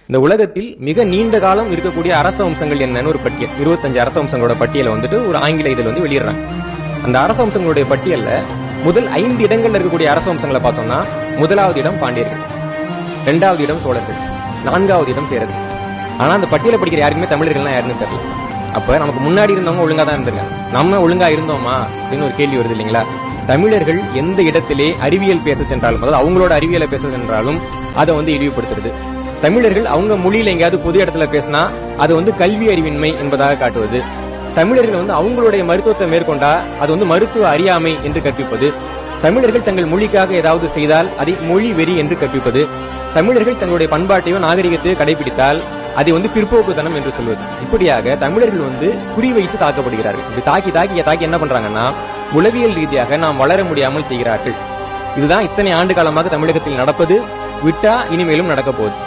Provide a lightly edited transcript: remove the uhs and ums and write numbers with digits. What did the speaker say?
இந்த உலகத்தில் மிக நீண்ட காலம் இருக்கக்கூடிய அரச வம்சங்கள் என்னன்னு ஒரு பட்டியல், 25 அரச வம்சங்களோட பட்டியலை வந்துட்டு ஒரு ஆங்கில இதில் வந்து வெளியிடுறாங்க. அந்த அரச வம்சங்களுடைய பட்டியல்ல முதல் 5 இடங்கள்ல இருக்கக்கூடிய அரச வம்சங்களை பார்த்தோம்னா, முதலாவது இடம் பாண்டியர்கள், 2வது இடம் சோழர்கள், 4வது இடம் சேரர்கள். ஆனா அந்த பட்டியலை படிக்கிற யாருக்குமே தமிழர்கள்லாம் யாருன்னு தெரியல. அப்ப நமக்கு முன்னாடி இருந்தவங்க ஒழுங்கா தான் இருந்திருக்காங்க, நம்ம ஒழுங்கா இருந்தோமா அப்படின்னு ஒரு கேள்வி வருது இல்லைங்களா? தமிழர்கள் எந்த இடத்திலே அறிவியல் பேச சென்றாலும், அதாவது அவங்களோட அறிவியலை பேச சென்றாலும் அதை வந்து இழிவுபடுத்துறது. தமிழர்கள் அவங்க மொழியில எங்கேயாவது பொது இடத்துல பேசினா அது வந்து கல்வி அறிவின்மை என்பதாக காட்டுவது. தமிழர்கள் வந்து அவங்களுடைய மருத்துவத்தை மேற்கொண்டா அது வந்து மருத்துவ அறியாமை என்று கற்பிப்பது. தமிழர்கள் தங்கள் மொழிக்காக ஏதாவது செய்தால் அதை மொழி வெறி என்று கற்பிப்பது. தமிழர்கள் தங்களுடைய பண்பாட்டையோ நாகரிகத்தையோ கடைபிடித்தால் அதை வந்து பிற்போக்குத்தனம் என்று சொல்வது. இப்படியாக தமிழர்கள் வந்து குறிவைத்து தாக்கப்படுகிறார்கள். இப்படி தாக்கி என்ன பண்றாங்கன்னா, உளவியல் ரீதியாக நாம் வளர முடியாமல் செய்கிறார்கள். இதுதான் இத்தனை ஆண்டு காலமாக தமிழகத்தில் நடப்பது. விட்டா இனிமேலும் நடக்க போகுது.